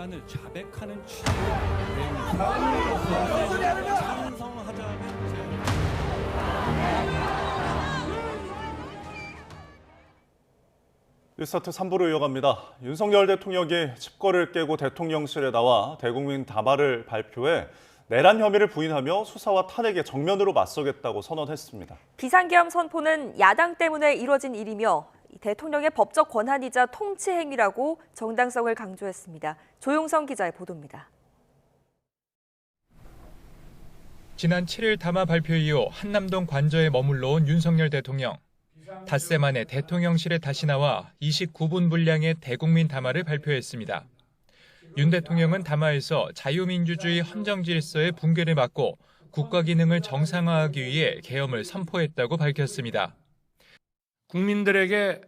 사안을 자백하는 취지로 찬성하자는 제안을 뉴스타트 3부로 이어갑니다. 윤석열 대통령이 칩거를 깨고 대통령실에 나와 대국민 담화를 발표해 내란 혐의를 부인하며 수사와 탄핵에 정면으로 맞서겠다고 선언했습니다. 비상계엄 선포는 야당 때문에 이뤄진 일이며 대통령의 법적 권한이자 통치 행위라고 정당성을 강조했습니다. 조용성 기자의 보도입니다. 지난 7일 담화 발표 이후 한남동 관저에 머물러 온 윤석열 대통령. 닷새 만에 대통령실에 다시 나와 29분 분량의 대국민 담화를 발표했습니다. 윤 대통령은 담화에서 자유민주주의 헌정 질서의 붕괴를 막고 국가 기능을 정상화하기 위해 계엄을 선포했다고 밝혔습니다. 국민들에게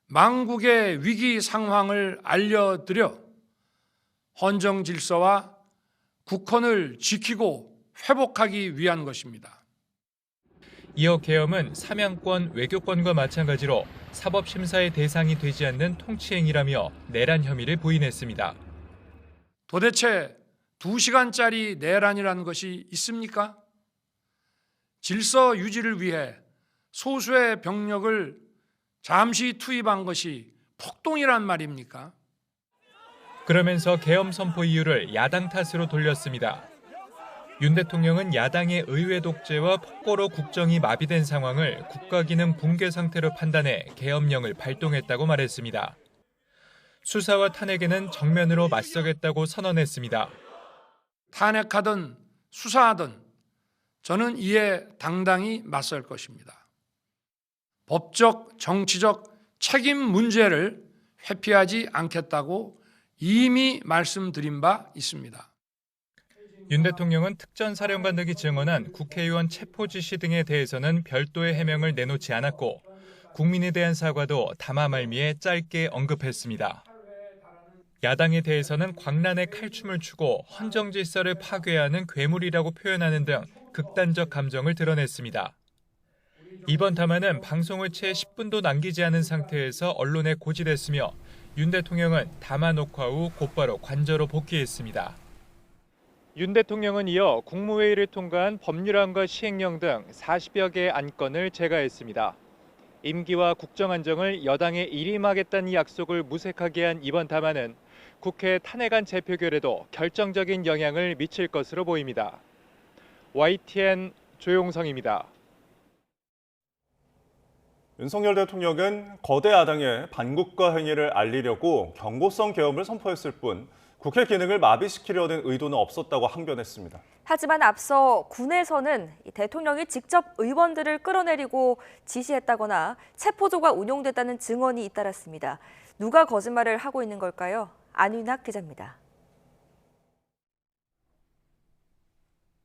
망국의 위기 상황을 알려드려 헌정 질서와 국헌을 지키고 회복하기 위한 것입니다. 이어 계엄은 사명권, 외교권과 마찬가지로 사법심사의 대상이 되지 않는 통치행위라며 내란 혐의를 부인했습니다. 도대체 2시간짜리 내란이라는 것이 있습니까? 질서 유지를 위해 소수의 병력을 잠시 투입한 것이 폭동이란 말입니까? 그러면서 계엄 선포 이유를 야당 탓으로 돌렸습니다. 윤 대통령은 야당의 의회 독재와 폭거로 국정이 마비된 상황을 국가 기능 붕괴 상태로 판단해 계엄령을 발동했다고 말했습니다. 수사와 탄핵에는 정면으로 맞서겠다고 선언했습니다. 탄핵하든 수사하든 저는 이에 당당히 맞설 것입니다. 법적, 정치적 책임 문제를 회피하지 않겠다고 이미 말씀드린 바 있습니다. 윤 대통령은 특전사령관 등이 증언한 국회의원 체포 지시 등에 대해서는 별도의 해명을 내놓지 않았고 국민에 대한 사과도 담화 말미에 짧게 언급했습니다. 야당에 대해서는 광란의 칼춤을 추고 헌정 질서를 파괴하는 괴물이라고 표현하는 등 극단적 감정을 드러냈습니다. 이번 담화는 방송을 채 10분도 남기지 않은 상태에서 언론에 고지됐으며 윤 대통령은 담화 녹화 후 곧바로 관저로 복귀했습니다. 윤 대통령은 이어 국무회의를 통과한 법률안과 시행령 등 40여 개의 안건을 제거했습니다. 임기와 국정안정을 여당에 일임하겠다는 약속을 무색하게 한 이번 담화는 국회 탄핵안 재표결에도 결정적인 영향을 미칠 것으로 보입니다. YTN 조용성입니다. 윤석열 대통령은 거대 야당의 반국가 행위를 알리려고 경고성 계엄을 선포했을 뿐 국회 기능을 마비시키려는 의도는 없었다고 항변했습니다. 하지만 앞서 군에서는 대통령이 직접 의원들을 끌어내리고 지시했다거나 체포조가 운용됐다는 증언이 잇따랐습니다. 누가 거짓말을 하고 있는 걸까요? 안윤학 기자입니다.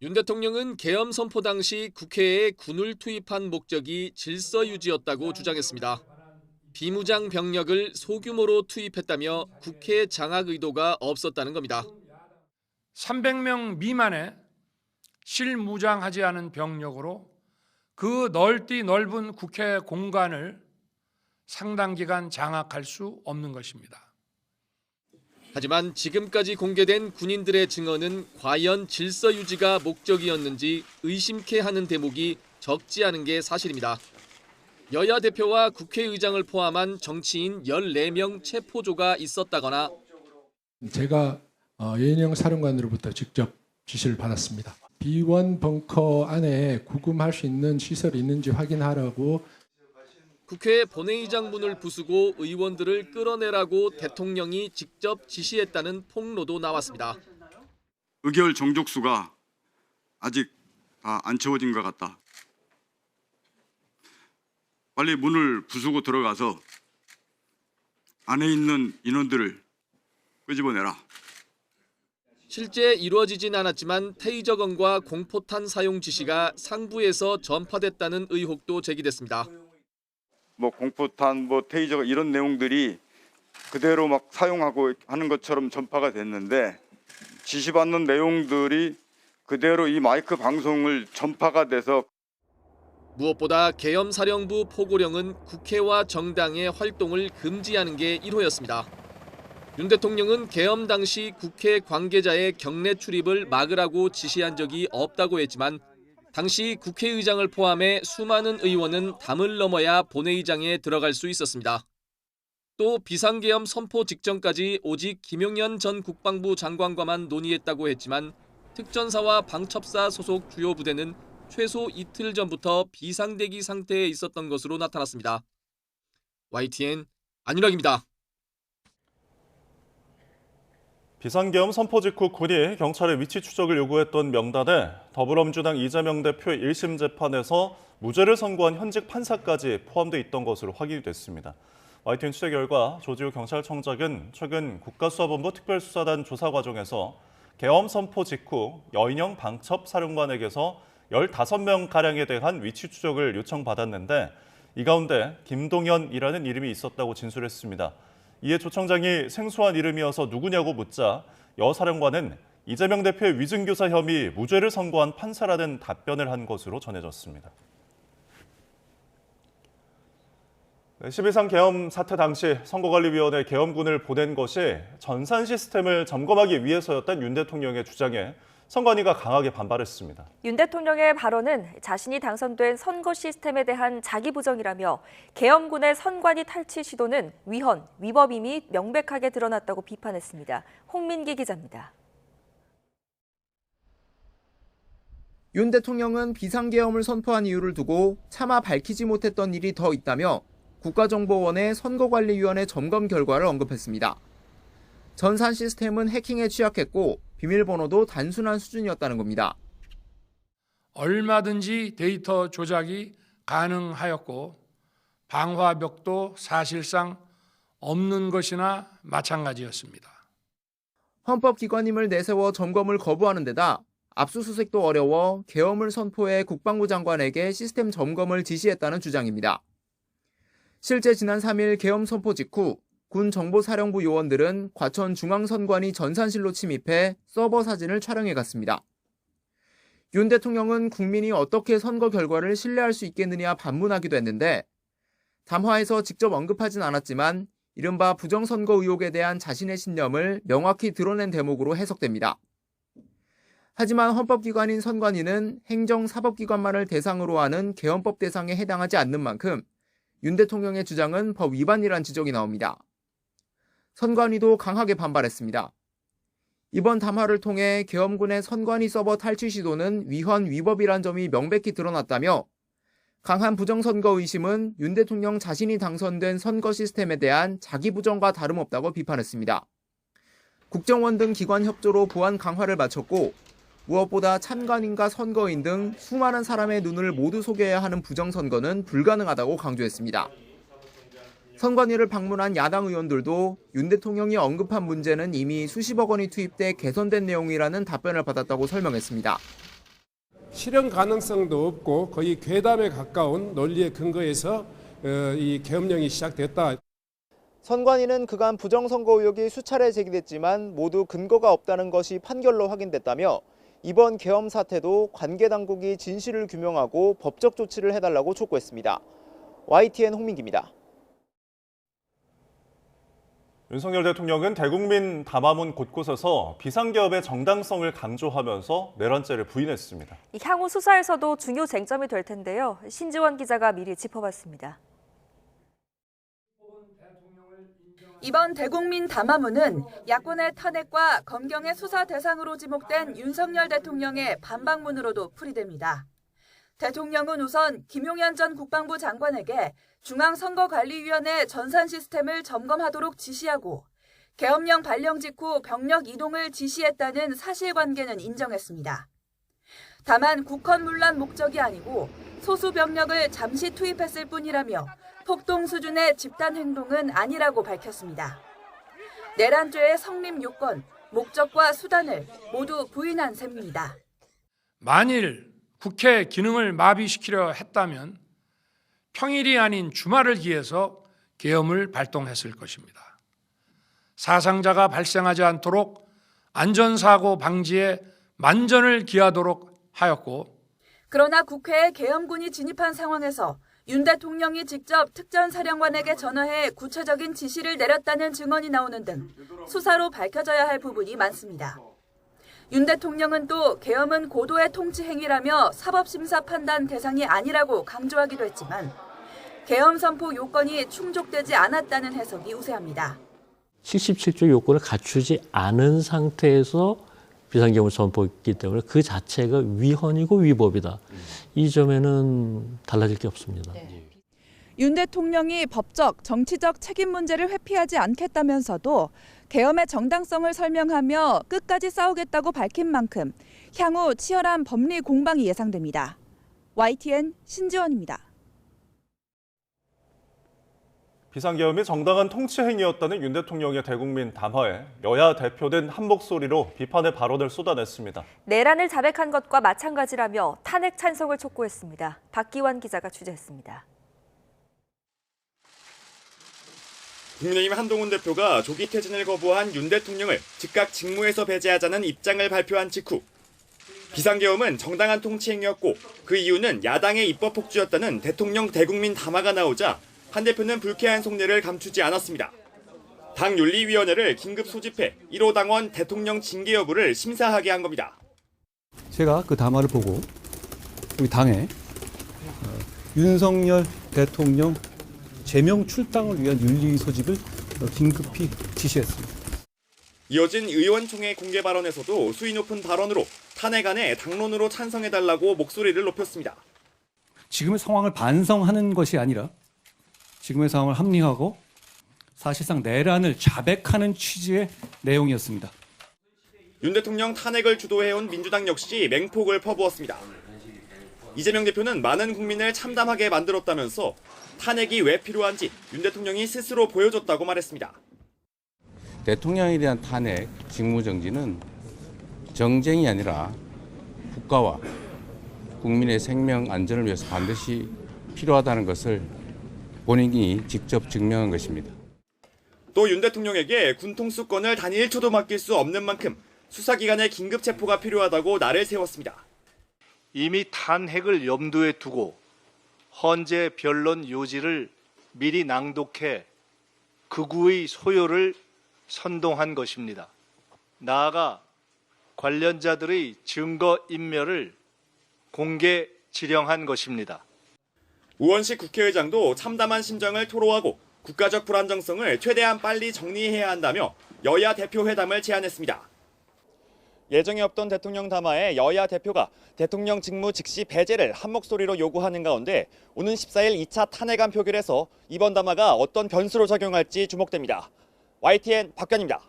윤 대통령은 계엄 선포 당시 국회에 군을 투입한 목적이 질서 유지였다고 주장했습니다. 비무장 병력을 소규모로 투입했다며 국회 장악 의도가 없었다는 겁니다. 300명 미만의 실무장하지 않은 병력으로 그 넓은 국회 공간을 상당 기간 장악할 수 없는 것입니다. 하지만 지금까지 공개된 군인들의 증언은 과연 질서 유지가 목적이었는지 의심케 하는 대목이 적지 않은 게 사실입니다. 여야 대표와 국회의장을 포함한 정치인 14명 체포조가 있었다거나 제가 예인영 사령관으로부터 직접 지시를 받았습니다. B1 벙커 안에 구금할 수 있는 시설이 있는지 확인하라고. 국회 본회의장 문을 부수고 의원들을 끌어내라고 대통령이 직접 지시했다는 폭로도 나왔습니다. 의결 정족수가 아직 다 안 채워진 것 같다. 빨리 문을 부수고 들어가서 안에 있는 인원들을 끄집어내라. 실제 이루어지진 않았지만 테이저건과 공포탄 사용 지시가 상부에서 전파됐다는 의혹도 제기됐습니다. 공포탄, 테이저 이런 내용들이 그대로 막 사용하고 하는 것처럼 전파가 됐는데 지시받는 내용들이 그대로 이 마이크 방송을 전파가 돼서 무엇보다 계엄사령부 포고령은 국회와 정당의 활동을 금지하는 게 1호였습니다. 윤 대통령은 계엄 당시 국회 관계자의 경내 출입을 막으라고 지시한 적이 없다고 했지만 당시 국회의장을 포함해 수많은 의원은 담을 넘어야 본회의장에 들어갈 수 있었습니다. 또 비상계엄 선포 직전까지 오직 김용현 전 국방부 장관과만 논의했다고 했지만 특전사와 방첩사 소속 주요 부대는 최소 이틀 전부터 비상대기 상태에 있었던 것으로 나타났습니다. YTN 안윤학입니다. 비상계엄 선포 직후 군이 경찰의 위치 추적을 요구했던 명단에 더불어민주당 이재명 대표 1심 재판에서 무죄를 선고한 현직 판사까지 포함돼 있던 것으로 확인이 됐습니다. YTN 취재 결과 조지호 경찰청장은 최근 국가수사본부 특별수사단 조사 과정에서 계엄 선포 직후 여인영 방첩 사령관에게서 15명가량에 대한 위치 추적을 요청받았는데 이 가운데 김동현이라는 이름이 있었다고 진술했습니다. 이에 조 청장이 생소한 이름이어서 누구냐고 묻자 여 사령관은 이재명 대표의 위증교사 혐의 무죄를 선고한 판사라는 답변을 한 것으로 전해졌습니다. 12.3 계엄 사태 당시 선거관리위원회 계엄군을 보낸 것이 전산 시스템을 점검하기 위해서였던 윤 대통령의 주장에 선관위가 강하게 반발했습니다. 윤 대통령의 발언은 자신이 당선된 선거 시스템에 대한 자기 부정이라며 계엄군의 선관위 탈취 시도는 위헌, 위법임이 명백하게 드러났다고 비판했습니다. 홍민기 기자입니다. 윤 대통령은 비상계엄을 선포한 이유를 두고 차마 밝히지 못했던 일이 더 있다며 국가정보원의 선거관리위원회 점검 결과를 언급했습니다. 전산 시스템은 해킹에 취약했고 비밀번호도 단순한 수준이었다는 겁니다. 얼마든지 데이터 조작이 가능하였고 방화벽도 사실상 없는 것이나 마찬가지였습니다. 헌법기관임을 내세워 점검을 거부하는 데다 압수수색도 어려워 계엄을 선포해 국방부 장관에게 시스템 점검을 지시했다는 주장입니다. 실제 지난 3일 계엄 선포 직후 군 정보사령부 요원들은 과천 중앙선관위 전산실로 침입해 서버 사진을 촬영해 갔습니다. 윤 대통령은 국민이 어떻게 선거 결과를 신뢰할 수 있겠느냐 반문하기도 했는데 담화에서 직접 언급하진 않았지만 이른바 부정선거 의혹에 대한 자신의 신념을 명확히 드러낸 대목으로 해석됩니다. 하지만 헌법기관인 선관위는 행정사법기관만을 대상으로 하는 계엄법 대상에 해당하지 않는 만큼 윤 대통령의 주장은 법 위반이란 지적이 나옵니다. 선관위도 강하게 반발했습니다. 이번 담화를 통해 계엄군의 선관위 서버 탈취 시도는 위헌 위법이란 점이 명백히 드러났다며 강한 부정선거 의심은 윤 대통령 자신이 당선된 선거 시스템에 대한 자기 부정과 다름없다고 비판했습니다. 국정원 등 기관 협조로 보안 강화를 마쳤고 무엇보다 참관인과 선거인 등 수많은 사람의 눈을 모두 속여야 하는 부정선거는 불가능하다고 강조했습니다. 선관위를 방문한 야당 의원들도 윤 대통령이 언급한 문제는 이미 수십억 원이 투입돼 개선된 내용이라는 답변을 받았다고 설명했습니다. 실현 가능성도 없고 거의 괴담에 가까운 논리에 근거해서 이 계엄령이 시작됐다. 선관위는 그간 부정선거 의혹이 수차례 제기됐지만 모두 근거가 없다는 것이 판결로 확인됐다며 이번 계엄 사태도 관계 당국이 진실을 규명하고 법적 조치를 해달라고 촉구했습니다. YTN 홍민기입니다. 윤석열 대통령은 대국민 담화문 곳곳에서 비상계엄의 정당성을 강조하면서 내란죄를 부인했습니다. 향후 수사에서도 중요 쟁점이 될 텐데요. 신지원 기자가 미리 짚어봤습니다. 이번 대국민 담화문은 야권의 탄핵과 검경의 수사 대상으로 지목된 윤석열 대통령의 반박문으로도 풀이됩니다. 대통령은 우선 김용현 전 국방부 장관에게 중앙선거관리위원회 전산 시스템을 점검하도록 지시하고 계엄령 발령 직후 병력 이동을 지시했다는 사실관계는 인정했습니다. 다만 국헌 문란 목적이 아니고 소수 병력을 잠시 투입했을 뿐이라며 폭동 수준의 집단 행동은 아니라고 밝혔습니다. 내란죄의 성립 요건, 목적과 수단을 모두 부인한 셈입니다. 만일 국회 기능을 마비시키려 했다면 평일이 아닌 주말을 기해서 계엄을 발동했을 것입니다. 사상자가 발생하지 않도록 안전사고 방지에 만전을 기하도록 하였고 그러나 국회에 계엄군이 진입한 상황에서 윤 대통령이 직접 특전사령관에게 전화해 구체적인 지시를 내렸다는 증언이 나오는 등 수사로 밝혀져야 할 부분이 많습니다. 윤 대통령은 또 계엄은 고도의 통치 행위라며 사법심사 판단 대상이 아니라고 강조하기도 했지만 계엄 선포 요건이 충족되지 않았다는 해석이 우세합니다. 77조 요건을 갖추지 않은 상태에서 비상계엄을 선포했기 때문에 그 자체가 위헌이고 위법이다. 이 점에는 달라질 게 없습니다. 윤 대통령이 법적, 정치적 책임 문제를 회피하지 않겠다면서도 계엄의 정당성을 설명하며 끝까지 싸우겠다고 밝힌 만큼 향후 치열한 법리 공방이 예상됩니다. YTN 신지원입니다. 비상계엄이 정당한 통치 행위였다는 윤 대통령의 대국민 담화에 여야 대표는 한 목소리로 비판의 발언을 쏟아냈습니다. 내란을 자백한 것과 마찬가지라며 탄핵 찬성을 촉구했습니다. 박기환 기자가 취재했습니다. 국민의힘 한동훈 대표가 조기 퇴진을 거부한 윤 대통령을 즉각 직무에서 배제하자는 입장을 발표한 직후 비상계엄은 정당한 통치 행위였고 그 이유는 야당의 입법 폭주였다는 대통령 대국민 담화가 나오자 한 대표는 불쾌한 속내를 감추지 않았습니다. 당 윤리위원회를 긴급 소집해 1호 당원 대통령 징계 여부를 심사하게 한 겁니다. 제가 그 담화를 보고 우리 당에 윤석열 대통령 제명 출당을 위한 윤리 소집을 긴급히 지시했습니다. 이어진 의원총회 공개 발언에서도 수위 높은 발언으로 탄핵안에 당론으로 찬성해달라고 목소리를 높였습니다. 지금의 상황을 반성하는 것이 아니라 지금의 상황을 합리화하고 사실상 내란을 자백하는 취지의 내용이었습니다. 윤 대통령 탄핵을 주도해온 민주당 역시 맹폭을 퍼부었습니다. 이재명 대표는 많은 국민을 참담하게 만들었다면서 탄핵이 왜 필요한지 윤 대통령이 스스로 보여줬다고 말했습니다. 대통령에 대한 탄핵, 직무정지는 정쟁이 아니라 국가와 국민의 생명 안전을 위해서 반드시 필요하다는 것을 본인이 직접 증명한 것입니다. 또 윤 대통령에게 군통수권을 단 1초도 맡길 수 없는 만큼 수사기관의 긴급 체포가 필요하다고 날을 세웠습니다. 이미 탄핵을 염두에 두고 헌재 변론 요지를 미리 낭독해 극우의 소요를 선동한 것입니다. 나아가 관련자들의 증거인멸을 공개 지령한 것입니다. 우원식 국회의장도 참담한 심정을 토로하고 국가적 불안정성을 최대한 빨리 정리해야 한다며 여야 대표 회담을 제안했습니다. 예정에 없던 대통령 담화에 여야 대표가 대통령 직무 즉시 배제를 한 목소리로 요구하는 가운데 오는 14일 2차 탄핵안 표결에서 이번 담화가 어떤 변수로 작용할지 주목됩니다. YTN 박견입니다.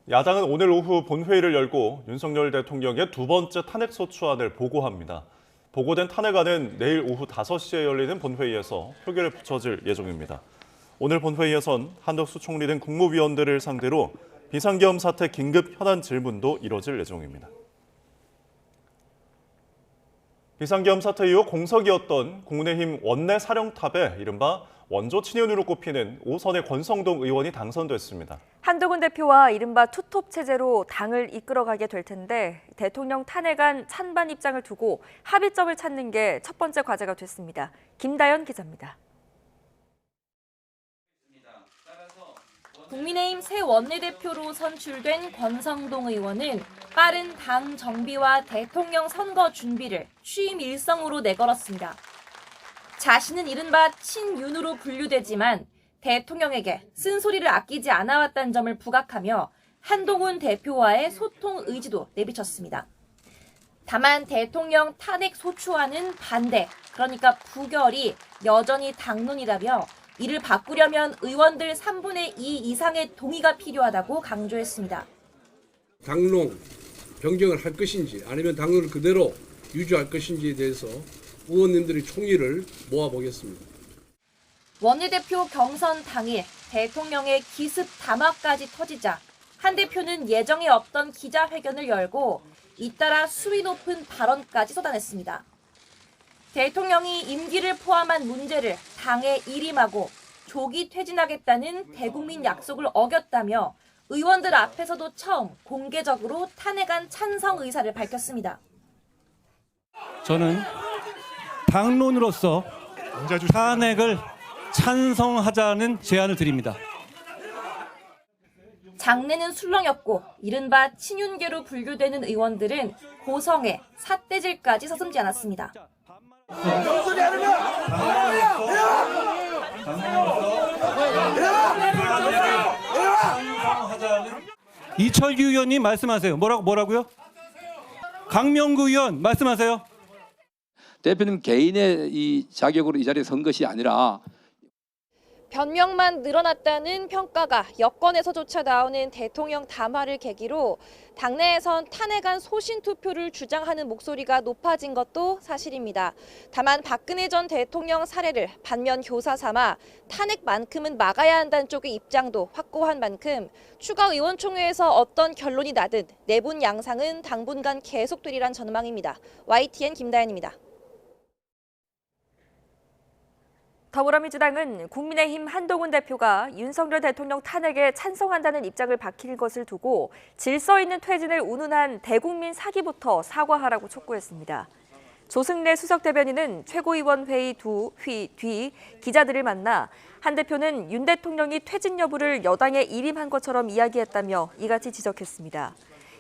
야당은 오늘 오후 본회의를 열고 윤석열 대통령의 두 번째 탄핵소추안을 보고합니다. 보고된 탄핵안은 내일 오후 5시에 열리는 본회의에서 표결에 붙여질 예정입니다. 오늘 본회의에선 한덕수 총리 등 국무위원들을 상대로 비상계엄 사태 긴급 현안 질문도 이뤄질 예정입니다. 비상계엄 사태 이후 공석이었던 국민의힘 원내 사령탑에 이른바 원조 친윤으로 꼽히는 5선의 권성동 의원이 당선됐습니다. 한동훈 대표와 이른바 투톱 체제로 당을 이끌어가게 될 텐데 대통령 탄핵안 찬반 입장을 두고 합의점을 찾는 게 첫 번째 과제가 됐습니다. 김다연 기자입니다. 국민의힘 새 원내대표로 선출된 권성동 의원은 빠른 당 정비와 대통령 선거 준비를 취임 일성으로 내걸었습니다. 자신은 이른바 친윤으로 분류되지만 대통령에게 쓴소리를 아끼지 않아왔다는 점을 부각하며 한동훈 대표와의 소통 의지도 내비쳤습니다. 다만 대통령 탄핵 소추안은 반대, 그러니까 부결이 여전히 당론이라며 이를 바꾸려면 의원들 3분의 2 이상의 동의가 필요하다고 강조했습니다. 당론 변경을 할 것인지 아니면 당론을 그대로 유지할 것인지에 대해서 의원님들의 총의를 모아보겠습니다. 원내대표 경선 당일 대통령의 기습 담화까지 터지자 한 대표는 예정에 없던 기자회견을 열고 잇따라 수위 높은 발언까지 쏟아냈습니다. 대통령이 임기를 포함한 문제를 당에 일임하고 조기 퇴진하겠다는 대국민 약속을 어겼다며 의원들 앞에서도 처음 공개적으로 탄핵안 찬성 의사를 밝혔습니다. 저는 당론으로서 탄핵을 찬성하자는 제안을 드립니다. 장래는 술렁였고 이른바 친윤계로 분류되는 의원들은 고성에 삿대질까지 서슴지 않았습니다. 이철규 의원님 말씀하세요. 뭐라고요? 강명구 의원 말씀하세요. 대표님 개인의 이 자격으로 이 자리에 선 것이 아니라 변명만 늘어났다는 평가가 여권에서조차 나오는 대통령 담화를 계기로 당내에선 탄핵안 소신 투표를 주장하는 목소리가 높아진 것도 사실입니다. 다만 박근혜 전 대통령 사례를 반면 교사 삼아 탄핵만큼은 막아야 한다는 쪽의 입장도 확고한 만큼 추가 의원총회에서 어떤 결론이 나든 내분 양상은 당분간 계속되리란 전망입니다. YTN 김다현입니다. 더불어민주당은 국민의힘 한동훈 대표가 윤석열 대통령 탄핵에 찬성한다는 입장을 밝힌 것을 두고 질서 있는 퇴진을 운운한 대국민 사기부터 사과하라고 촉구했습니다. 조승래 수석대변인은 최고위원회의 뒤 기자들을 만나 한 대표는 윤 대통령이 퇴진 여부를 여당에 일임한 것처럼 이야기했다며 이같이 지적했습니다.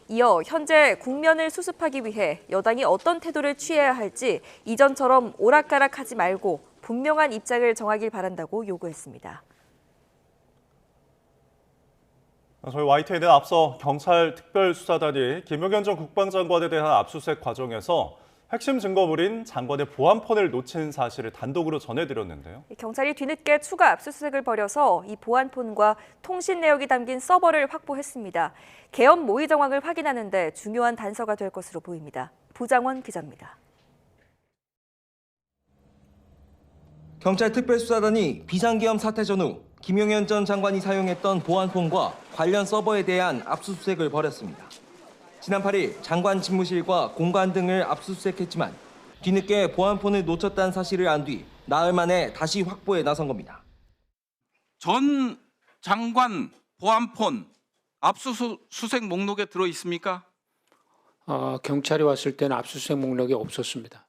이어 현재 국면을 수습하기 위해 여당이 어떤 태도를 취해야 할지 이전처럼 오락가락하지 말고 분명한 입장을 정하길 바란다고 요구했습니다. 저희 YTN은 앞서 경찰 특별수사단이 김용현 전 국방장관에 대한 압수수색 과정에서 핵심 증거물인 장관의 보안폰을 놓친 사실을 단독으로 전해드렸는데요. 경찰이 뒤늦게 추가 압수수색을 벌여서 이 보안폰과 통신 내역이 담긴 서버를 확보했습니다. 계엄 모의 정황을 확인하는 데 중요한 단서가 될 것으로 보입니다. 부장원 기자입니다. 경찰 특별수사단이 비상계엄 사태 전후 김용현 전 장관이 사용했던 보안폰과 관련 서버에 대한 압수수색을 벌였습니다. 지난 8일 장관 집무실과 공간 등을 압수수색했지만 뒤늦게 보안폰을 놓쳤다는 사실을 안 뒤 나흘 만에 다시 확보에 나선 겁니다. 전 장관 보안폰 압수수색 목록에 들어 있습니까? 경찰이 왔을 때는 압수수색 목록이 없었습니다.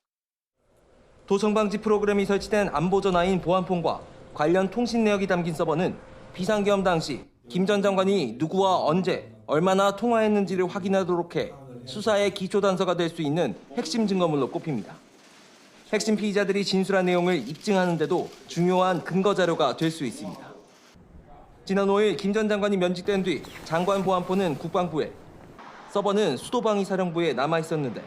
도청방지 프로그램이 설치된 안보전화인 보안폰과 관련 통신 내역이 담긴 서버는 비상계엄 당시 김 전 장관이 누구와 언제 얼마나 통화했는지를 확인하도록 해 수사의 기초 단서가 될 수 있는 핵심 증거물로 꼽힙니다. 핵심 피의자들이 진술한 내용을 입증하는 데도 중요한 근거 자료가 될 수 있습니다. 지난 5일 김 전 장관이 면직된 뒤 장관 보안폰은 국방부에, 서버는 수도방위사령부에 남아 있었는데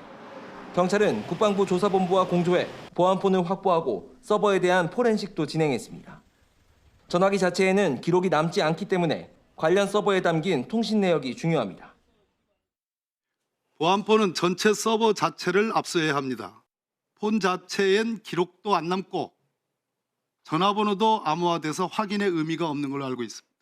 경찰은 국방부 조사본부와 공조해 보안폰을 확보하고 서버에 대한 포렌식도 진행했습니다. 전화기 자체에는 기록이 남지 않기 때문에 관련 서버에 담긴 통신 내역이 중요합니다. 보안폰은 전체 서버 자체를 압수해야 합니다. 폰 자체엔 기록도 안 남고 전화번호도 암호화돼서 확인의 의미가 없는 걸로 알고 있습니다.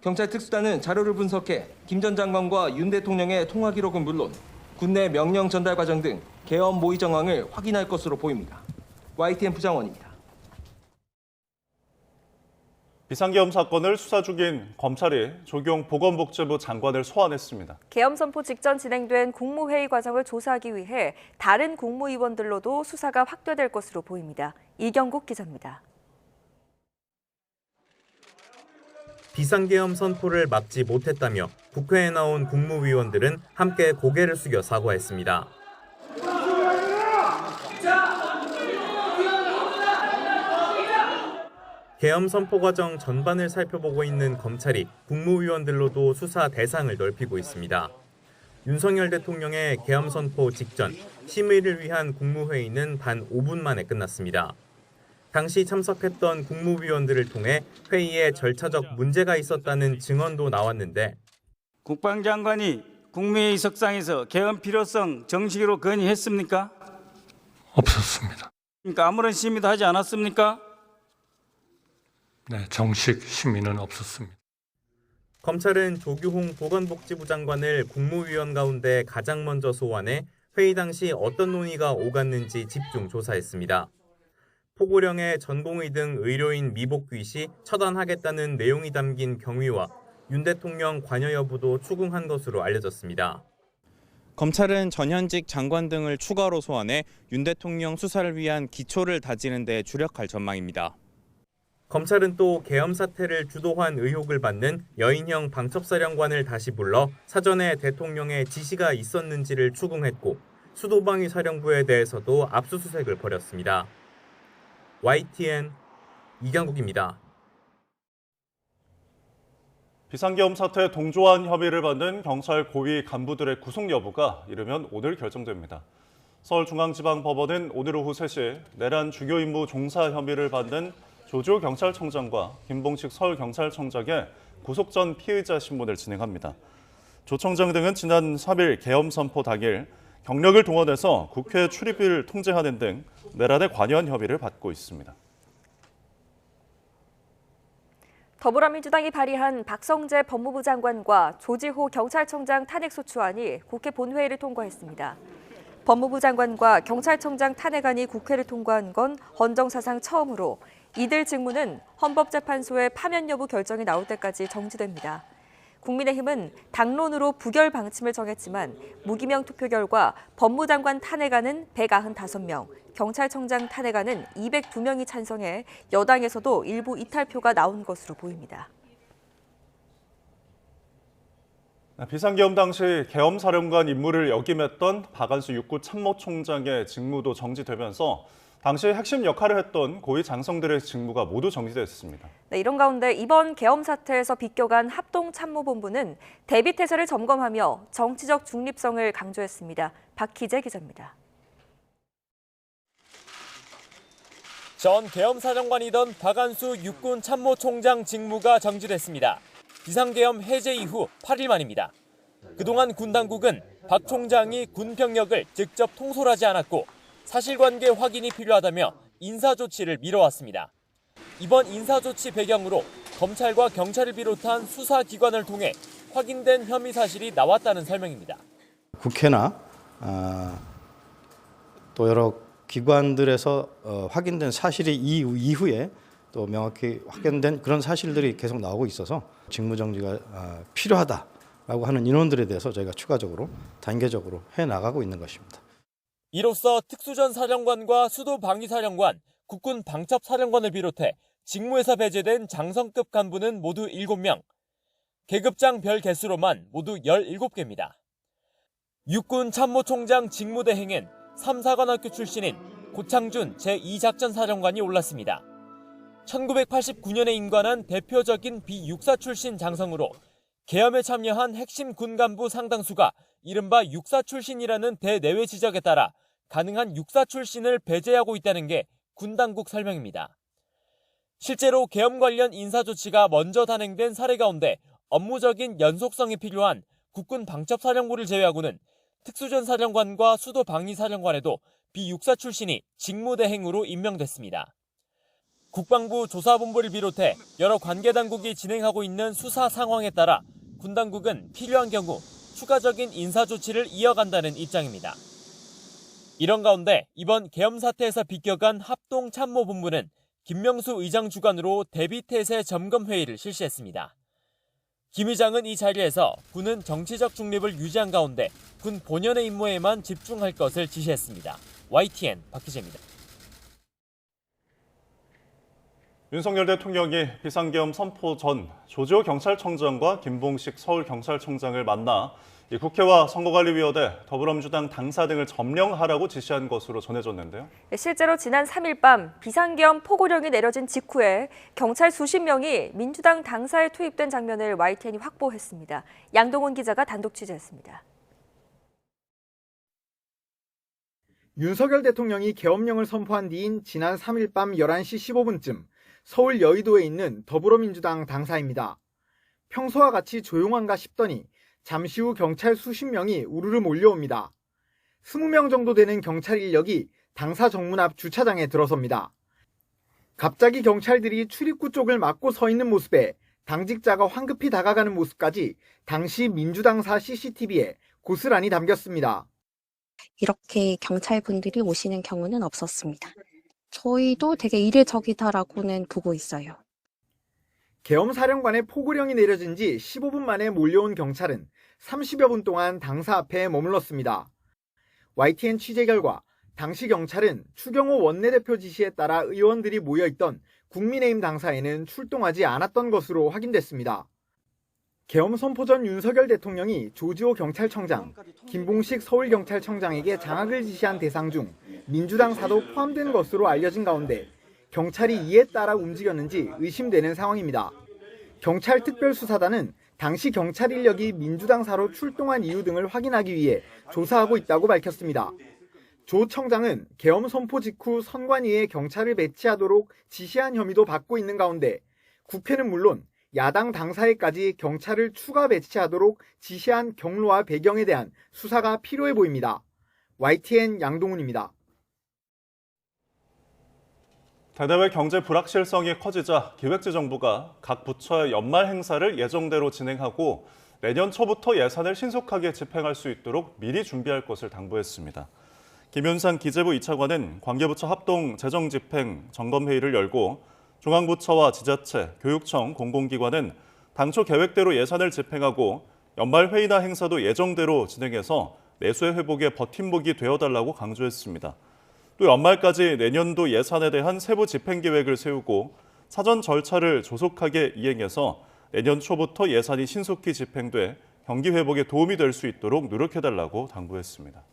경찰 특수단은 자료를 분석해 김 전 장관과 윤 대통령의 통화 기록은 물론 군내 명령 전달 과정 등 계엄 모의 정황을 확인할 것으로 보입니다. YTN 부장원입니다. 비상계엄 사건을 수사 중인 검찰이 조경 보건복지부 장관을 소환했습니다. 계엄 선포 직전 진행된 국무회의 과정을 조사하기 위해 다른 국무위원들로도 수사가 확대될 것으로 보입니다. 이경국 기자입니다. 비상계엄 선포를 막지 못했다며 국회에 나온 국무위원들은 함께 고개를 숙여 사과했습니다. 계엄 선포 과정 전반을 살펴보고 있는 검찰이 국무위원들로도 수사 대상을 넓히고 있습니다. 윤석열 대통령의 계엄 선포 직전 심의를 위한 국무회의는 단 5분 만에 끝났습니다. 당시 참석했던 국무위원들을 통해 회의에 절차적 문제가 있었다는 증언도 나왔는데 국방장관이 국무회의 석상에서 계엄 필요성 정식으로 건의했습니까? 없었습니다. 그러니까 아무런 심의도 하지 않았습니까? 네, 정식 심의는 없었습니다. 검찰은 조규홍 보건복지부 장관을 국무위원 가운데 가장 먼저 소환해 회의 당시 어떤 논의가 오갔는지 집중 조사했습니다. 포고령에 전공의 등 의료인 미복귀 시 처단하겠다는 내용이 담긴 경위와 윤 대통령 관여 여부도 추궁한 것으로 알려졌습니다. 검찰은 전현직 장관 등을 추가로 소환해 윤 대통령 수사를 위한 기초를 다지는 데 주력할 전망입니다. 검찰은 또 계엄 사태를 주도한 의혹을 받는 여인형 방첩사령관을 다시 불러 사전에 대통령의 지시가 있었는지를 추궁했고 수도방위 사령부에 대해서도 압수수색을 벌였습니다. YTN 이경국입니다. 비상계엄 사태에 동조한 혐의를 받는 경찰 고위 간부들의 구속 여부가 이르면 오늘 결정됩니다. 서울중앙지방법원은 오늘 오후 3시 내란 주요 임무 종사 혐의를 받는 조지호 경찰청장과 김봉식 서울경찰청장의 구속 전 피의자 신문을 진행합니다. 조 청장 등은 지난 3일 계엄 선포 당일 경력을 동원해서 국회 출입을 통제하는 등 내란에 관여한 혐의를 받고 있습니다. 더불어민주당이 발의한 박성재 법무부 장관과 조지호 경찰청장 탄핵소추안이 국회 본회의를 통과했습니다. 법무부 장관과 경찰청장 탄핵안이 국회를 통과한 건 헌정사상 처음으로 이들 직무는 헌법재판소의 파면 여부 결정이 나올 때까지 정지됩니다. 국민의힘은 당론으로 부결 방침을 정했지만 무기명 투표 결과 법무장관 탄핵안은 195명, 경찰청장 탄핵안은 202명이 찬성해 여당에서도 일부 이탈표가 나온 것으로 보입니다. 비상계엄 당시 계엄사령관 임무를 역임했던 박안수 육구 참모총장의 직무도 정지되면서 당시 핵심 역할을 했던 고위 장성들의 직무가 모두 정지됐습니다. 네, 이런 가운데 이번 계엄 사태에서 비껴간 합동참모본부는 대비태세를 점검하며 정치적 중립성을 강조했습니다. 박희재 기자입니다. 전 계엄사령관이던 박안수 육군 참모총장 직무가 정지됐습니다. 비상계엄 해제 이후 8일 만입니다. 그동안 군 당국은 박 총장이 군 병력을 직접 통솔하지 않았고 사실관계 확인이 필요하다며 인사조치를 미뤄왔습니다. 이번 인사조치 배경으로 검찰과 경찰을 비롯한 수사기관을 통해 확인된 혐의 사실이 나왔다는 설명입니다. 국회나 또 여러 기관들에서 확인된 사실이 이후에 또 명확히 확인된 그런 사실들이 계속 나오고 있어서 직무정지가 필요하다라고 하는 인원들에 대해서 저희가 추가적으로 단계적으로 해나가고 있는 것입니다. 이로써 특수전 사령관과 수도방위사령관, 국군 방첩사령관을 비롯해 직무에서 배제된 장성급 간부는 모두 7명, 계급장 별 개수로만 모두 17개입니다. 육군 참모총장 직무대행엔 3사관학교 출신인 고창준 제2작전사령관이 올랐습니다. 1989년에 임관한 대표적인 비육사 출신 장성으로 계엄에 참여한 핵심 군간부 상당수가 이른바 육사 출신이라는 대내외 지적에 따라 가능한 육사 출신을 배제하고 있다는 게 군 당국 설명입니다. 실제로 계엄 관련 인사조치가 먼저 단행된 사례 가운데 업무적인 연속성이 필요한 국군 방첩사령부를 제외하고는 특수전 사령관과 수도방위사령관에도 비육사 출신이 직무대행으로 임명됐습니다. 국방부 조사본부를 비롯해 여러 관계당국이 진행하고 있는 수사 상황에 따라 군 당국은 필요한 경우 추가적인 인사조치를 이어간다는 입장입니다. 이런 가운데 이번 계엄 사태에서 비껴간 합동참모본부는 김명수 의장 주관으로 대비태세 점검회의를 실시했습니다. 김 의장은 이 자리에서 군은 정치적 중립을 유지한 가운데 군 본연의 임무에만 집중할 것을 지시했습니다. YTN 박희재입니다. 윤석열 대통령이 비상계엄 선포 전 조지호 경찰청장과 김봉식 서울경찰청장을 만나 국회와 선거관리위원회, 더불어민주당 당사 등을 점령하라고 지시한 것으로 전해졌는데요. 실제로 지난 3일 밤 비상계엄 포고령이 내려진 직후에 경찰 수십 명이 민주당 당사에 투입된 장면을 YTN이 확보했습니다. 양동훈 기자가 단독 취재했습니다. 윤석열 대통령이 계엄령을 선포한 뒤인 지난 3일 밤 11시 15분쯤 서울 여의도에 있는 더불어민주당 당사입니다. 평소와 같이 조용한가 싶더니 잠시 후 경찰 수십 명이 우르르 몰려옵니다. 20명 정도 되는 경찰 인력이 당사 정문 앞 주차장에 들어섭니다. 갑자기 경찰들이 출입구 쪽을 막고 서 있는 모습에 당직자가 황급히 다가가는 모습까지 당시 민주당사 CCTV에 고스란히 담겼습니다. 이렇게 경찰분들이 오시는 경우는 없었습니다. 저희도 되게 이례적이다라고는 보고 있어요. 계엄사령관의 포고령이 내려진 지 15분 만에 몰려온 경찰은 30여 분 동안 당사 앞에 머물렀습니다. YTN 취재 결과 당시 경찰은 추경호 원내대표 지시에 따라 의원들이 모여있던 국민의힘 당사에는 출동하지 않았던 것으로 확인됐습니다. 계엄 선포 전 윤석열 대통령이 조지호 경찰청장, 김봉식 서울경찰청장에게 장악을 지시한 대상 중 민주당사도 포함된 것으로 알려진 가운데 경찰이 이에 따라 움직였는지 의심되는 상황입니다. 경찰특별수사단은 당시 경찰 인력이 민주당사로 출동한 이유 등을 확인하기 위해 조사하고 있다고 밝혔습니다. 조 청장은 계엄 선포 직후 선관위에 경찰을 배치하도록 지시한 혐의도 받고 있는 가운데 국회는 물론 야당 당사에까지 경찰을 추가 배치하도록 지시한 경로와 배경에 대한 수사가 필요해 보입니다. YTN 양동훈입니다. 대대외 경제 불확실성이 커지자 기획재정부가 각 부처의 연말 행사를 예정대로 진행하고 내년 초부터 예산을 신속하게 집행할 수 있도록 미리 준비할 것을 당부했습니다. 김윤상 기재부 2차관은 관계부처 합동 재정집행 점검회의를 열고 중앙부처와 지자체, 교육청, 공공기관은 당초 계획대로 예산을 집행하고 연말 회의나 행사도 예정대로 진행해서 내수의 회복에 버팀목이 되어달라고 강조했습니다. 또 연말까지 내년도 예산에 대한 세부 집행 계획을 세우고 사전 절차를 조속하게 이행해서 내년 초부터 예산이 신속히 집행돼 경기 회복에 도움이 될 수 있도록 노력해달라고 당부했습니다.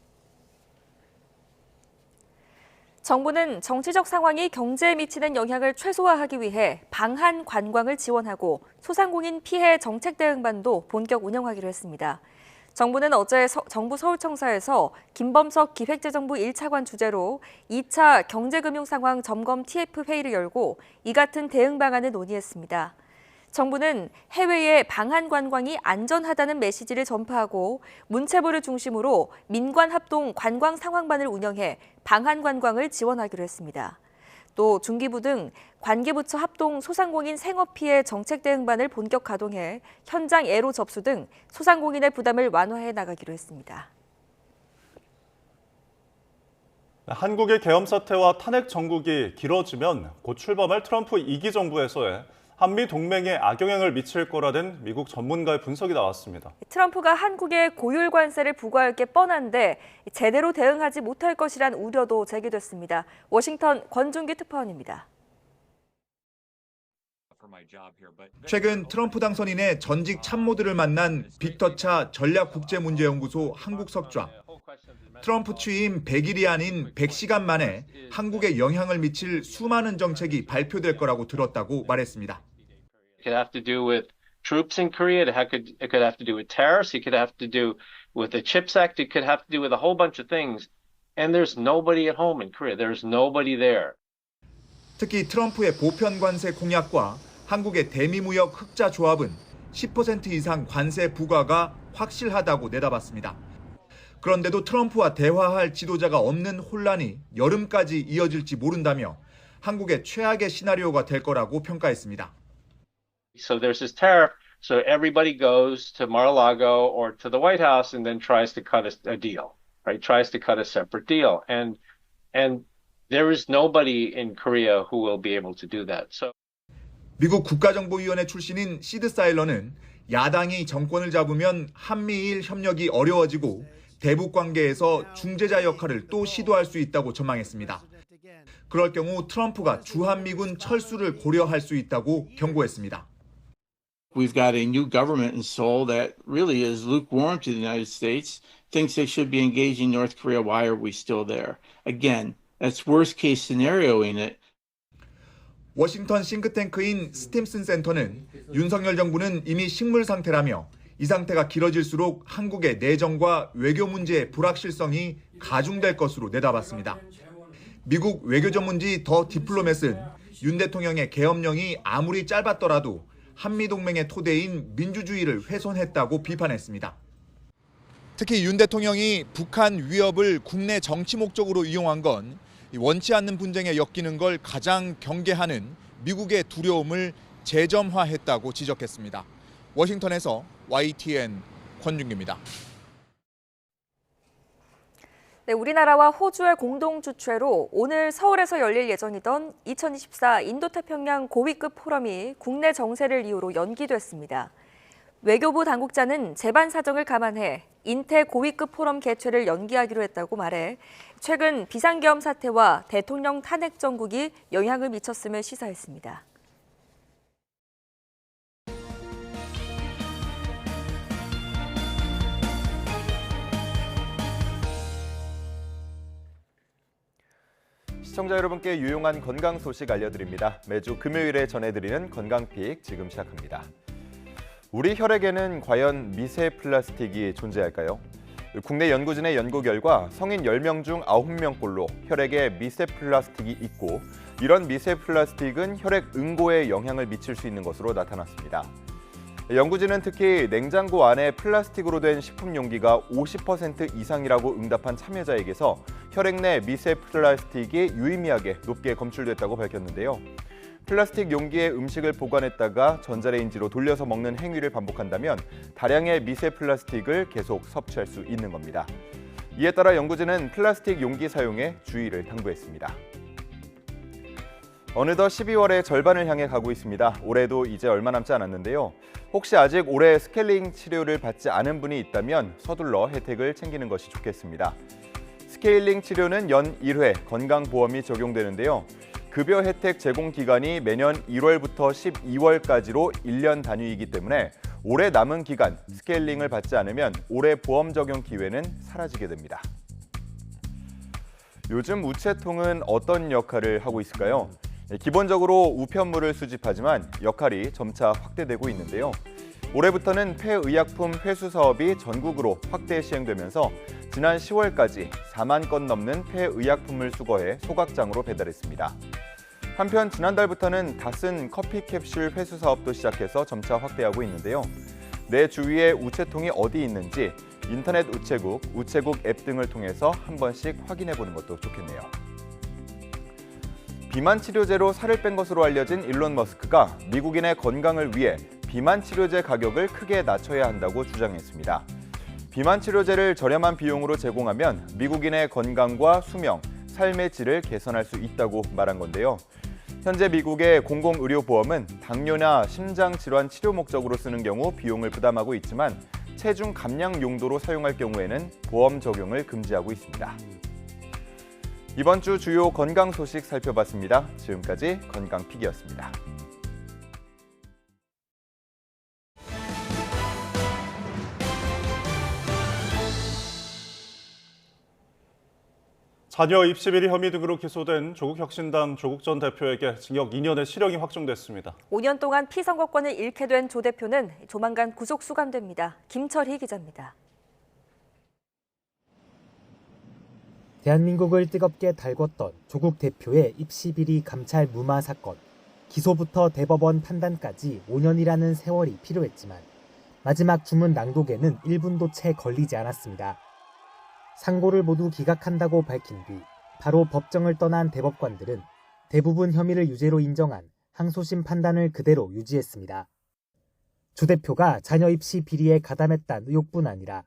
정부는 정치적 상황이 경제에 미치는 영향을 최소화하기 위해 방한 관광을 지원하고 소상공인 피해 정책 대응반도 본격 운영하기로 했습니다. 정부는 어제 정부 서울청사에서 김범석 기획재정부 1차관 주재로 2차 경제금융상황 점검 TF 회의를 열고 이 같은 대응 방안을 논의했습니다. 정부는 해외의 방한 관광이 안전하다는 메시지를 전파하고 문체부를 중심으로 민관 합동 관광 상황반을 운영해 방한 관광을 지원하기로 했습니다. 또 중기부 등 관계부처 합동 소상공인 생업피해 정책 대응반을 본격 가동해 현장 애로 접수 등 소상공인의 부담을 완화해 나가기로 했습니다. 한국의 계엄 사태와 탄핵 정국이 길어지면 곧 출범할 트럼프 2기 정부에서의 한미 동맹에 악영향을 미칠 거라는 미국 전문가의 분석이 나왔습니다. 트럼프가 한국에 고율 관세를 부과할 게 뻔한데 제대로 대응하지 못할 것이란 우려도 제기됐습니다. 워싱턴 권준기 특파원입니다. 최근 트럼프 당선인의 전직 참모들을 만난 빅터차 전략국제문제연구소 한국석좌. 트럼프 취임 100일이 아닌 100시간 만에 한국에 영향을 미칠 수많은 정책이 발표될 거라고 들었다고 말했습니다. It could have to do with troops in Korea. It could have to do with tariffs. It could have to do with the CHIPS Act. It could have to do with a whole bunch of things. And there's nobody at home in Korea. There's nobody there. 특히 트럼프의 보편 관세 공약과 한국의 대미무역 흑자 조합은 10% 이상 관세 부과가 확실하다고 내다봤습니다. 그런데도 트럼프와 대화할 지도자가 없는 혼란이 여름까지 이어질지 모른다며 한국의 최악의 시나리오가 될 거라고 평가했습니다. So there's this tariff. So everybody goes to Mar-a-Lago or to the White House and then tries to cut a deal, right? Tries to cut a separate deal. And there is nobody in Korea who will be able to do that. So 미국 국가정보위원회 출신인 시드 사일러는 야당이 정권을 잡으면 한미일 협력이 어려워지고 대북 관계에서 중재자 역할을 또 시도할 수 있다고 전망했습니다. 그럴 경우 트럼프가 주한미군 철수를 고려할 수 있다고 경고했습니다. We've got a new government in Seoul that really is lukewarm to the United States, thinks they should be engaging North Korea. Why are we still there? Again, that's worst case scenarioing it. 워싱턴 싱크탱크인 스팀슨 센터는 윤석열 정부는 이미 식물 상태라며 이 상태가 길어질수록 한국의 내정과 외교 문제의 불확실성이 가중될 것으로 내다봤습니다. 미국 외교 전문지 더 디플로맷은 윤 대통령의 계엄령이 아무리 짧았더라도 한미동맹의 토대인 민주주의를 훼손했다고 비판했습니다. 특히 윤 대통령이 북한 위협을 국내 정치 목적으로 이용한 건 원치 않는 분쟁에 엮이는 걸 가장 경계하는 미국의 두려움을 재점화했다고 지적했습니다. 워싱턴에서 YTN 권준기입니다. 네, 우리나라와 호주의 공동 주최로 오늘 서울에서 열릴 예정이던 2024 인도태평양 고위급 포럼이 국내 정세를 이유로 연기됐습니다. 외교부 당국자는 재반 사정을 감안해 인태 고위급 포럼 개최를 연기하기로 했다고 말해 최근 비상계엄 사태와 대통령 탄핵 정국이 영향을 미쳤음을 시사했습니다. 시청자 여러분께 유용한 건강 소식 알려드립니다. 매주 금요일에 전해드리는 건강픽 지금 시작합니다. 우리 혈액에는 과연 미세 플라스틱이 존재할까요? 국내 연구진의 연구 결과 성인 10명 중 9명꼴로 혈액에 미세 플라스틱이 있고 이런 미세 플라스틱은 혈액 응고에 영향을 미칠 수 있는 것으로 나타났습니다. 연구진은 특히 냉장고 안에 플라스틱으로 된 식품 용기가 50% 이상이라고 응답한 참여자에게서 혈액 내 미세 플라스틱이 유의미하게 높게 검출됐다고 밝혔는데요. 플라스틱 용기에 음식을 보관했다가 전자레인지로 돌려서 먹는 행위를 반복한다면 다량의 미세 플라스틱을 계속 섭취할 수 있는 겁니다. 이에 따라 연구진은 플라스틱 용기 사용에 주의를 당부했습니다. 어느덧 12월의 절반을 향해 가고 있습니다. 올해도 이제 얼마 남지 않았는데요. 혹시 아직 올해 스케일링 치료를 받지 않은 분이 있다면 서둘러 혜택을 챙기는 것이 좋겠습니다. 스케일링 치료는 연 1회 건강보험이 적용되는데요. 급여 혜택 제공 기간이 매년 1월부터 12월까지로 1년 단위이기 때문에 올해 남은 기간 스케일링을 받지 않으면 올해 보험 적용 기회는 사라지게 됩니다. 요즘 우체통은 어떤 역할을 하고 있을까요? 기본적으로 우편물을 수집하지만 역할이 점차 확대되고 있는데요. 올해부터는 폐의약품 회수 사업이 전국으로 확대 시행되면서 지난 10월까지 4만 건 넘는 폐의약품을 수거해 소각장으로 배달했습니다. 한편 지난달부터는 다 쓴 커피 캡슐 회수 사업도 시작해서 점차 확대하고 있는데요. 내 주위에 우체통이 어디 있는지 인터넷 우체국, 우체국 앱 등을 통해서 한 번씩 확인해 보는 것도 좋겠네요. 비만 치료제로 살을 뺀 것으로 알려진 일론 머스크가 미국인의 건강을 위해 비만 치료제 가격을 크게 낮춰야 한다고 주장했습니다. 비만 치료제를 저렴한 비용으로 제공하면 미국인의 건강과 수명, 삶의 질을 개선할 수 있다고 말한 건데요. 현재 미국의 공공의료보험은 당뇨나 심장질환 치료 목적으로 쓰는 경우 비용을 부담하고 있지만 체중 감량 용도로 사용할 경우에는 보험 적용을 금지하고 있습니다. 이번 주 주요 건강 소식 살펴봤습니다. 지금까지 건강픽이었습니다. 자녀 입시 비리 혐의 등으로 기소된 조국혁신당 조국 전 대표에게 징역 2년의 실형이 확정됐습니다. 5년 동안 피선거권을 잃게 된 조 대표는 조만간 구속 수감됩니다. 김철희 기자입니다. 대한민국을 뜨겁게 달궜던 조국 대표의 입시 비리 감찰 무마 사건. 기소부터 대법원 판단까지 5년이라는 세월이 필요했지만 마지막 주문 낭독에는 1분도 채 걸리지 않았습니다. 상고를 모두 기각한다고 밝힌 뒤 바로 법정을 떠난 대법관들은 대부분 혐의를 유죄로 인정한 항소심 판단을 그대로 유지했습니다. 조 대표가 자녀 입시 비리에 가담했다는 의혹뿐 아니라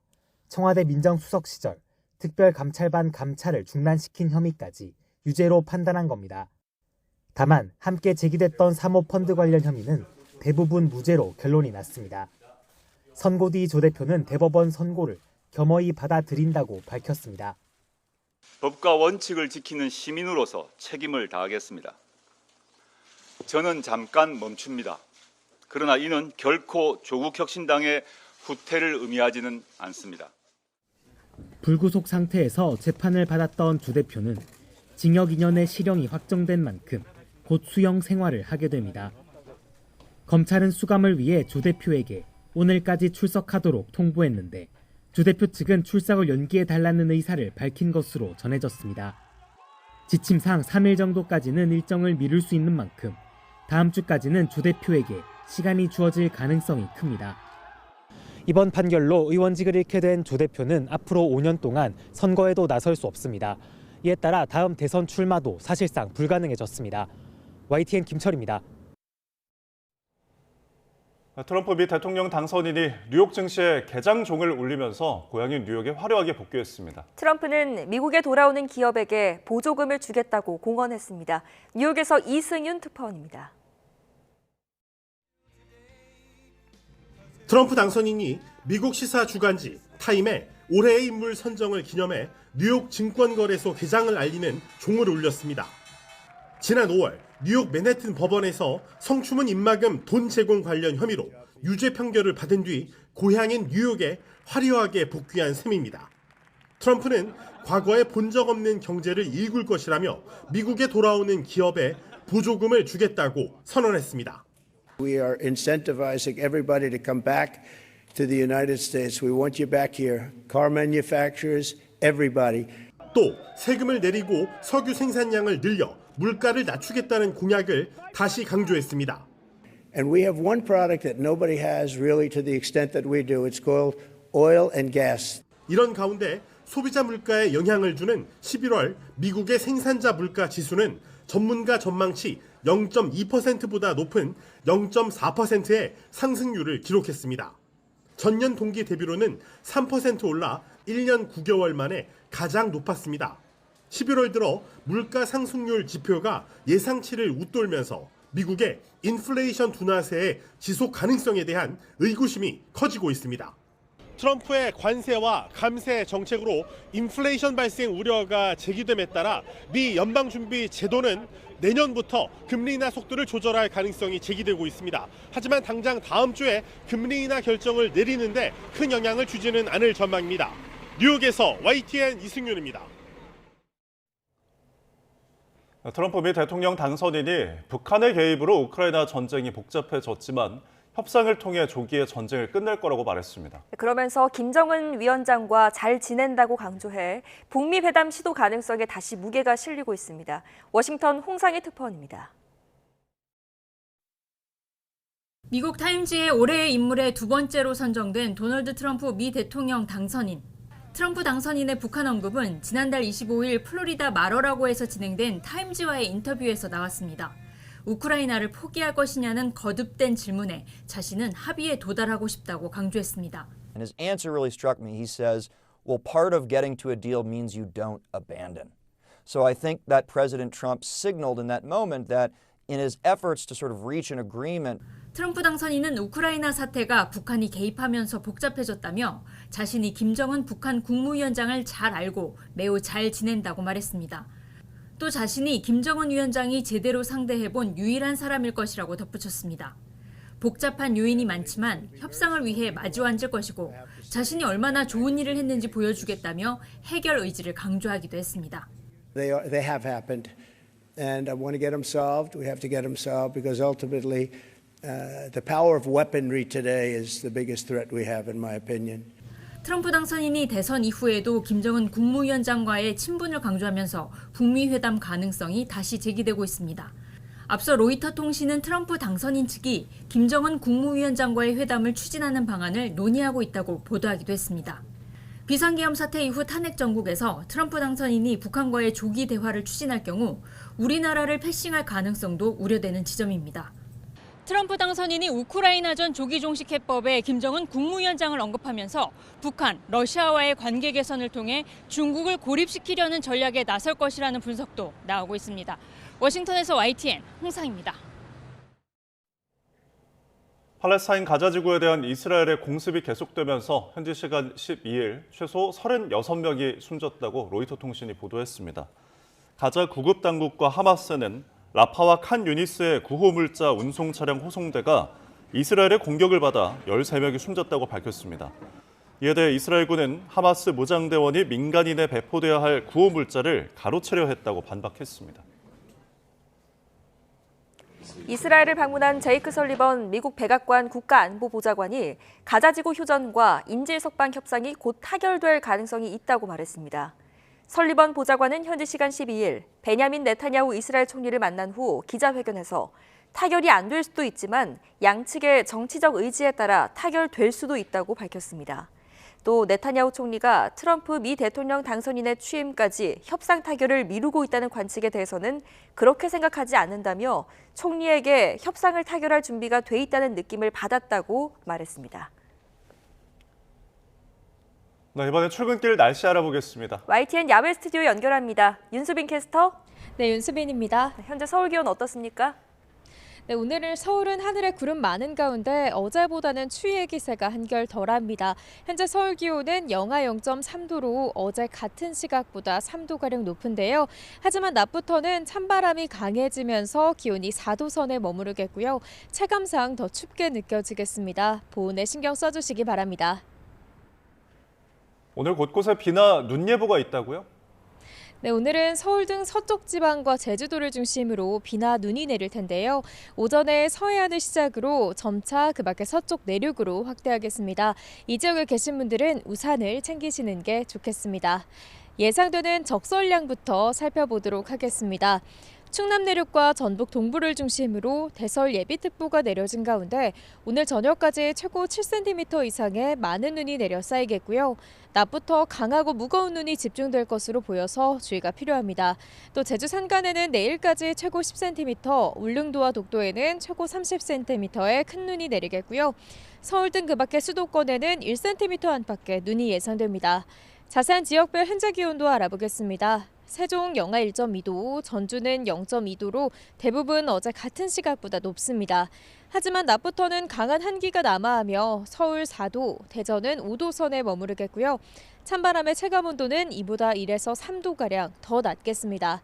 청와대 민정수석 시절 특별감찰반 감찰을 중단시킨 혐의까지 유죄로 판단한 겁니다. 다만 함께 제기됐던 사모펀드 관련 혐의는 대부분 무죄로 결론이 났습니다. 선고 뒤 조 대표는 대법원 선고를 겸허히 받아들인다고 밝혔습니다. 법과 원칙을 지키는 시민으로서 책임을 다하겠습니다. 저는 잠깐 멈춥니다. 그러나 이는 결코 조국혁신당의 후퇴를 의미하지는 않습니다. 불구속 상태에서 재판을 받았던 조 대표는 징역 2년의 실형이 확정된 만큼 곧 수용 생활을 하게 됩니다. 검찰은 수감을 위해 조 대표에게 오늘까지 출석하도록 통보했는데 조 대표 측은 출석을 연기해달라는 의사를 밝힌 것으로 전해졌습니다. 지침상 3일 정도까지는 일정을 미룰 수 있는 만큼 다음 주까지는 조 대표에게 시간이 주어질 가능성이 큽니다. 이번 판결로 의원직을 잃게 된 조 대표는 앞으로 5년 동안 선거에도 나설 수 없습니다. 이에 따라 다음 대선 출마도 사실상 불가능해졌습니다. YTN 김철입니다. 트럼프 미 대통령 당선인이 뉴욕 증시에 개장종을 울리면서 고향인 뉴욕에 화려하게 복귀했습니다. 트럼프는 미국에 돌아오는 기업에게 보조금을 주겠다고 공언했습니다. 뉴욕에서 이승윤 특파원입니다. 트럼프 당선인이 미국 시사 주간지 타임에 올해의 인물 선정을 기념해 뉴욕 증권거래소 개장을 알리는 종을 울렸습니다. 지난 5월 뉴욕 맨해튼 법원에서 성추문 입막음 돈 제공 관련 혐의로 유죄 판결을 받은 뒤 고향인 뉴욕에 화려하게 복귀한 셈입니다. 트럼프는 과거에 본 적 없는 경제를 일굴 것이라며 미국에 돌아오는 기업에 보조금을 주겠다고 선언했습니다. We are incentivizing everybody to come back to the United States. We want you back here. Car manufacturers, everybody. 또 세금을 내리고 석유 생산량을 늘려 물가를 낮추겠다는 공약을 다시 강조했습니다. And we have one product that nobody has really to the extent that we do. It's called oil and gas. 이런 가운데 소비자 물가에 영향을 주는 11월 미국의 생산자 물가 지수는 전문가 전망치 0.2%보다 높은 0.4%의 상승률을 기록했습니다. 전년 동기 대비로는 3% 올라 1년 9개월 만에 가장 높았습니다. 11월 들어 물가 상승률 지표가 예상치를 웃돌면서 미국의 인플레이션 둔화세의 지속 가능성에 대한 의구심이 커지고 있습니다. 트럼프의 관세와 감세 정책으로 인플레이션 발생 우려가 제기됨에 따라 미 연방준비제도는 내년부터 금리 인하 속도를 조절할 가능성이 제기되고 있습니다. 하지만 당장 다음 주에 금리 인하 결정을 내리는데 큰 영향을 주지는 않을 전망입니다. 뉴욕에서 YTN 이승윤입니다. 트럼프 미 대통령 당선인이 북한의 개입으로 우크라이나 전쟁이 복잡해졌지만 협상을 통해 조기에 전쟁을 끝낼 거라고 말했습니다. 그러면서 김정은 위원장과 잘 지낸다고 강조해 북미 회담 시도 가능성에 다시 무게가 실리고 있습니다. 워싱턴 홍상희 특파원입니다. 미국 타임지의 올해의 인물의 두 번째로 선정된 도널드 트럼프 미 대통령 당선인. 트럼프 당선인의 북한 언급은 지난달 25일 플로리다 마러라고에서 진행된 타임지와의 인터뷰에서 나왔습니다. 우크라이나를 포기할 것이냐는 거듭된 질문에 자신은 합의에 도달하고 싶다고 강조했습니다. And his answer really struck me. He says, well, part of getting to a deal means you don't abandon. So I think that President Trump signaled in that moment that in his efforts to sort of reach an agreement. 트럼프 당선인은 우크라이나 사태가 북한이 개입하면서 복잡해졌다며 자신이 김정은 북한 국무위원장을 잘 알고 매우 잘 지낸다고 말했습니다. 또 자신이 김정은 위원장이 제대로 상대해본 유일한 사람일 것이라고 덧붙였습니다. 복잡한 요인이 많지만 협상을 위해 마주 앉을 것이고 자신이 얼마나 좋은 일을 했는지 보여주겠다며 해결 의지를 강조하기도 했습니다. They have happened, and I want to get them solved. We have to get them solved because ultimately the power of weaponry today is the biggest threat we have, in my opinion. 트럼프 당선인이 대선 이후에도 김정은 국무위원장과의 친분을 강조하면서 북미 회담 가능성이 다시 제기되고 있습니다. 앞서 로이터 통신은 트럼프 당선인 측이 김정은 국무위원장과의 회담을 추진하는 방안을 논의하고 있다고 보도하기도 했습니다. 비상계엄 사태 이후 탄핵 정국에서 트럼프 당선인이 북한과의 조기 대화를 추진할 경우 우리나라를 패싱할 가능성도 우려되는 지점입니다. 트럼프 당선인이 우크라이나전 조기 종식 해법에 김정은 국무위원장을 언급하면서 북한, 러시아와의 관계 개선을 통해 중국을 고립시키려는 전략에 나설 것이라는 분석도 나오고 있습니다. 워싱턴에서 YTN 홍상입니다. 팔레스타인 가자 지구에 대한 이스라엘의 공습이 계속되면서 현지 시간 12일 최소 36명이 숨졌다고 로이터 통신이 보도했습니다. 가자 구급 당국과 하마스는 라파와 칸 유니스의 구호물자 운송 차량 호송대가 이스라엘의 공격을 받아 13명이 숨졌다고 밝혔습니다. 이에 대해 이스라엘군은 하마스 무장대원이 민간인에 배포돼야 할 구호물자를 가로채려 했다고 반박했습니다. 이스라엘을 방문한 제이크 설리번 미국 백악관 국가안보보좌관이 가자지구 휴전과 인질 석방 협상이 곧 타결될 가능성이 있다고 말했습니다. 설리번 보좌관은 현지 시간 12일 베냐민 네타냐후 이스라엘 총리를 만난 후 기자회견에서 타결이 안 될 수도 있지만 양측의 정치적 의지에 따라 타결될 수도 있다고 밝혔습니다. 또 네타냐후 총리가 트럼프 미 대통령 당선인의 취임까지 협상 타결을 미루고 있다는 관측에 대해서는 그렇게 생각하지 않는다며 총리에게 협상을 타결할 준비가 돼 있다는 느낌을 받았다고 말했습니다. 네, 이번에 출근길 날씨 알아보겠습니다. YTN 야외 스튜디오 연결합니다. 윤수빈 캐스터. 네, 윤수빈입니다. 현재 서울 기온 어떻습니까? 네, 오늘은 서울은 하늘에 구름 많은 가운데 어제보다는 추위의 기세가 한결 덜합니다. 현재 서울 기온은 영하 0.3도로 어제 같은 시각보다 3도가량 높은데요. 하지만 낮부터는 찬바람이 강해지면서 기온이 4도 선에 머무르겠고요. 체감상 더 춥게 느껴지겠습니다. 보온에 신경 써주시기 바랍니다. 오늘 곳곳에 비나 눈 예보가 있다고요? 네, 오늘은 서울 등 서쪽 지방과 제주도를 중심으로 비나 눈이 내릴 텐데요. 오전에 서해안을 시작으로 점차 그 밖에 서쪽 내륙으로 확대하겠습니다. 이 지역에 계신 분들은 우산을 챙기시는 게 좋겠습니다. 예상되는 적설량부터 살펴보도록 하겠습니다. 충남 내륙과 전북 동부를 중심으로 대설 예비특보가 내려진 가운데 오늘 저녁까지 최고 7cm 이상의 많은 눈이 내려 쌓이겠고요. 낮부터 강하고 무거운 눈이 집중될 것으로 보여서 주의가 필요합니다. 또 제주 산간에는 내일까지 최고 10cm, 울릉도와 독도에는 최고 30cm의 큰 눈이 내리겠고요. 서울 등 그 밖의 수도권에는 1cm 안팎의 눈이 예상됩니다. 자세한 지역별 현재 기온도 알아보겠습니다. 세종 영하 1.2도, 전주는 0.2도로 대부분 어제 같은 시각보다 높습니다. 하지만 낮부터는 강한 한기가 남하하며 서울 4도, 대전은 5도 선에 머무르겠고요. 찬바람의 체감온도는 이보다 1에서 3도가량 더 낮겠습니다.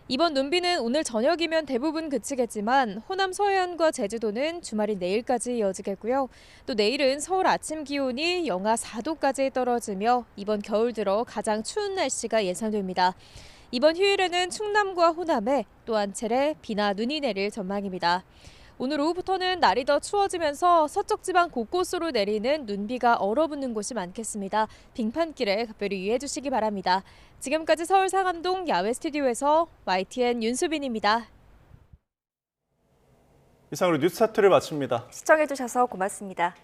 이번 눈비는 오늘 저녁이면 대부분 그치겠지만 호남 서해안과 제주도는 주말인 내일까지 이어지겠고요. 또 내일은 서울 아침 기온이 영하 4도까지 떨어지며 이번 겨울 들어 가장 추운 날씨가 예상됩니다. 이번 휴일에는 충남과 호남에 또 한 차례 비나 눈이 내릴 전망입니다. 오늘 오후부터는 날이 더 추워지면서 서쪽 지방 곳곳으로 내리는 눈비가 얼어붙는 곳이 많겠습니다. 빙판길에 각별히 유의해 주시기 바랍니다. 지금까지 서울 상암동 야외 스튜디오에서 YTN 윤수빈입니다. 이상으로 뉴스타트를 마칩니다. 시청해 주셔서 고맙습니다.